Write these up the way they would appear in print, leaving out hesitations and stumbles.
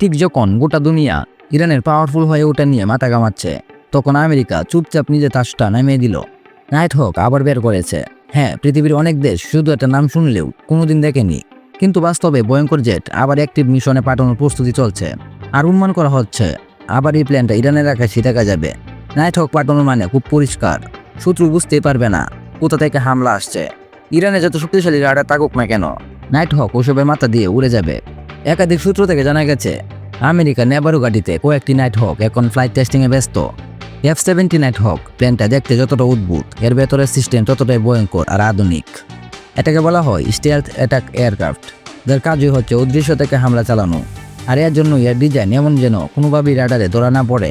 ঠিক যখন গোটা দুনিয়া ইরানের পাওয়ারফুল হয়ে ওঠা নিয়ে মাথা ঘামাচ্ছে, তখন আমেরিকা চুপচাপ নিজে তাসটা নামিয়ে দিল। নাইট হক আবার বের করেছে। হ্যাঁ, পৃথিবীর অনেক দেশ শুধু একটা নাম শুনলেও কোনোদিন দেখেনি, কিন্তু বাস্তবে ভয়ঙ্কর জেট আবার অ্যাক্টিভ মিশনে পাঠানোর প্রস্তুতি চলছে। আর অনুমান করা হচ্ছে আবার এই প্ল্যানটা ইরানের আকাশে দেখা যাবে। নাইট হক পাঠানোর মানে খুব পরিষ্কার, শত্রু বুঝতেই পারবে না কোথা থেকে হামলা আসছে। ইরানে যত শক্তিশালী রাডার থাকুক না কেন, নাইট হক ওসবের মাথা দিয়ে উড়ে যাবে। একাধিক সূত্র থেকে জানা গেছে আমেরিকার নেভারো ঘাঁটিতে কয়েকটি নাইট হক এখন ফ্লাইট টেস্টিংয়ে ব্যস্ত। F-70 নাইট হক প্লেনটা দেখতে যতটা অদ্ভুত, এর ভেতরের সিস্টেম ততটাই ভয়ঙ্কর আর আধুনিক। এটাকে বলা হয় স্টেলথ অ্যাটাক এয়ারক্রাফট, যার কাজই হচ্ছে অদৃশ্য থেকে হামলা চালানো। আর এর জন্য এর ডিজাইন এমন যেন কোনোভাবেই রাডারে ধরা না পড়ে।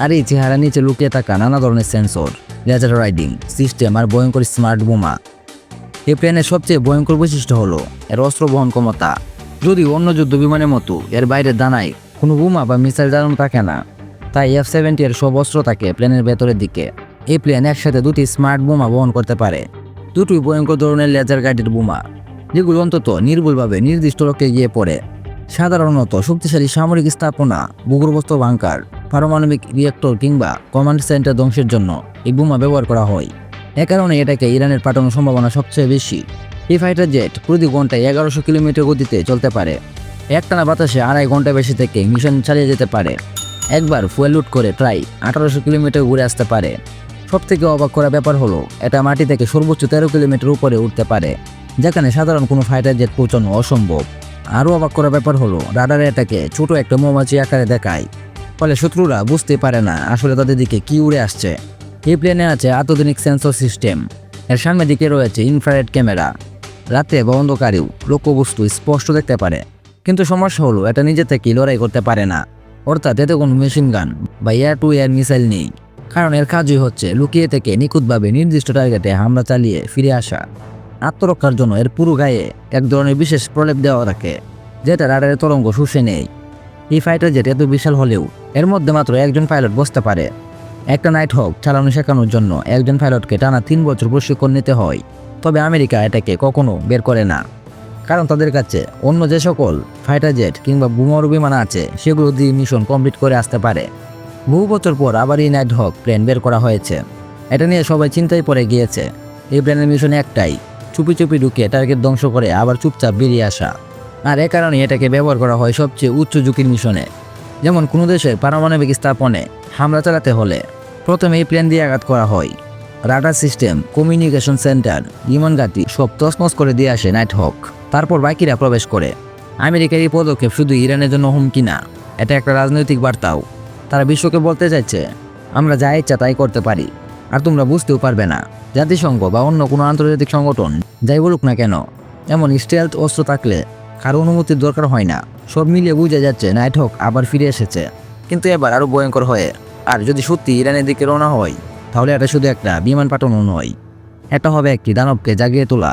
আর এই চেহারা নিচে লুকিয়ে থাকা নানা ধরনের সেন্সর, লেজার রাইডিং সিস্টেম আর ভয়ঙ্কর স্মার্ট বোমা। এই প্লেনের সবচেয়ে ভয়ঙ্কর বৈশিষ্ট্য হলো এর অস্ত্র বহন ক্ষমতা। যদিও অন্য যুদ্ধ বিমানের মতো এর বাইরের দানায় কোনো বোমা বা মিসাইল দাঁড়ানো থাকে না, তাই F-70 এর সব অস্ত্র থাকে প্লেনের ভেতরের দিকে। এই প্লেন একসাথে দুটি স্মার্ট বোমা বহন করতে পারে, দুটোই ভয়ঙ্কর ধরনের লেজার গাইডেড বোমা, যেগুলো অন্তত নির্ভুলভাবে নির্দিষ্ট লক্ষ্যে গিয়ে পড়ে। সাধারণত শক্তিশালী সামরিক স্থাপনা, ভূগর্ভস্থ বাংকার, পারমাণবিক রিয়েক্টর কিংবা কমান্ড সেন্টার ধ্বংসের জন্য এই বোমা ব্যবহার করা হয়। এ কারণে এটাকে ইরানের পাঠানোর সম্ভাবনা সবচেয়ে বেশি। এই ফাইটার জেট প্রতি ঘন্টায় 1100 কিলোমিটার গতিতে চলতে পারে। একটানা বাতাসে 2.5 ঘন্টা বেশি থেকে মিশন চালিয়ে যেতে পারে। একবার ফুয়েল লোড করে প্রায় 1800 কিলোমিটার ঘুরে আসতে পারে। সবথেকে অবাক করা ব্যাপার হলো এটা মাটি থেকে সর্বোচ্চ 13 কিলোমিটার উপরে উঠতে পারে, যেখানে সাধারণ কোনো ফাইটার জেট পৌঁছানো অসম্ভব। আরও অবাক করা ব্যাপার হলো রাডারে এটাকে ছোট একটা মৌমাছি আকারে দেখায়, ফলে শত্রুরা বুঝতে পারে না আসলে তাদের দিকে কি উড়ে আসছে। এই প্লেনে আছে অত্যাধুনিক সেন্সর সিস্টেম। এর সামনের দিকে রয়েছে ইনফ্রারেড ক্যামেরা, রাতে বা অন্ধকারেও লক্ষ্যবস্তু স্পষ্ট দেখতে পারে। কিন্তু সমস্যা হলো এটা নিজে থেকেই লড়াই করতে পারে না, অর্থাৎ এতে কোনো মেশিন গান বা এয়ার টু এয়ার মিসাইল নেই। কারণ এর কাজই হচ্ছে লুকিয়ে থেকে নিখুঁতভাবে নির্দিষ্ট টার্গেটে হামলা চালিয়ে ফিরে আসা। আত্মরক্ষার জন্য এর পুরো গায়ে এক ধরনের বিশেষ প্রলেপ দেওয়া থাকে, যেটা রাডারের তরঙ্গ শুষে নেয়। এই ফাইটার জেট এত বিশাল হলেও এর মধ্যে মাত্র একজন পাইলট বসতে পারে। একটা নাইট হক চালানো শেখানোর জন্য একজন পাইলটকে টানা 3 বছর প্রশিক্ষণ নিতে হয়। তবে আমেরিকা এটাকে কখনো বের করে না, কারণ তাদের কাছে অন্য যে সকল ফাইটার জেট কিংবা বোমারু বিমান আছে সেগুলো দিয়ে মিশন কমপ্লিট করে আসতে পারে। বহু বছর পর আবার এই নাইট হক প্লেন বের করা হয়েছে। এটা নিয়ে সবাই চিন্তায় পড়ে গিয়েছে। এই প্লেনের মিশন একটাই, চুপি চুপি ঢুকে টার্গেট ধ্বংস করে আবার চুপচাপ বেরিয়ে আসা। আর এ কারণে এটাকে ব্যবহার করা হয় সবচেয়ে উচ্চ ঝুঁকির মিশনে। যেমন কোনো দেশের পারমাণবিক স্থাপনে হামলা চালাতে হলে প্রথমে এই প্লেন দিয়ে আঘাত করা হয়। রাডার সিস্টেম, কমিউনিকেশন সেন্টার, বিমান ঘাঁটি সব তছনছ করে দিয়ে আসে নাইট হক। তারপর বাকিরা প্রবেশ করে। আমেরিকার এই পদক্ষেপ শুধু ইরানের জন্য হুমকি না, এটা একটা রাজনৈতিক বার্তাও। তারা বিশ্বকে বলতে চাইছে আমরা যা ইচ্ছা তাই করতে পারি, আর তোমরা বুঝতেও পারবে না। জাতিসংঘ বা অন্য কোনো আন্তর্জাতিক সংগঠন যাই বলুক না কেন, এমন স্টেলথ অস্ত্র থাকলে কারো অনুমতির দরকার হয় না। সব মিলিয়ে বোঝা যাচ্ছে নাইট হক আবার ফিরে এসেছে, কিন্তু এবার আরও ভয়ঙ্কর হয়ে। আর যদি সত্যি ইরানের দিকে রওনা হয়, তাহলে এটা শুধু একটা বিমান পাঠানো নয়, এটা হবে একটি দানবকে জাগিয়ে তোলা।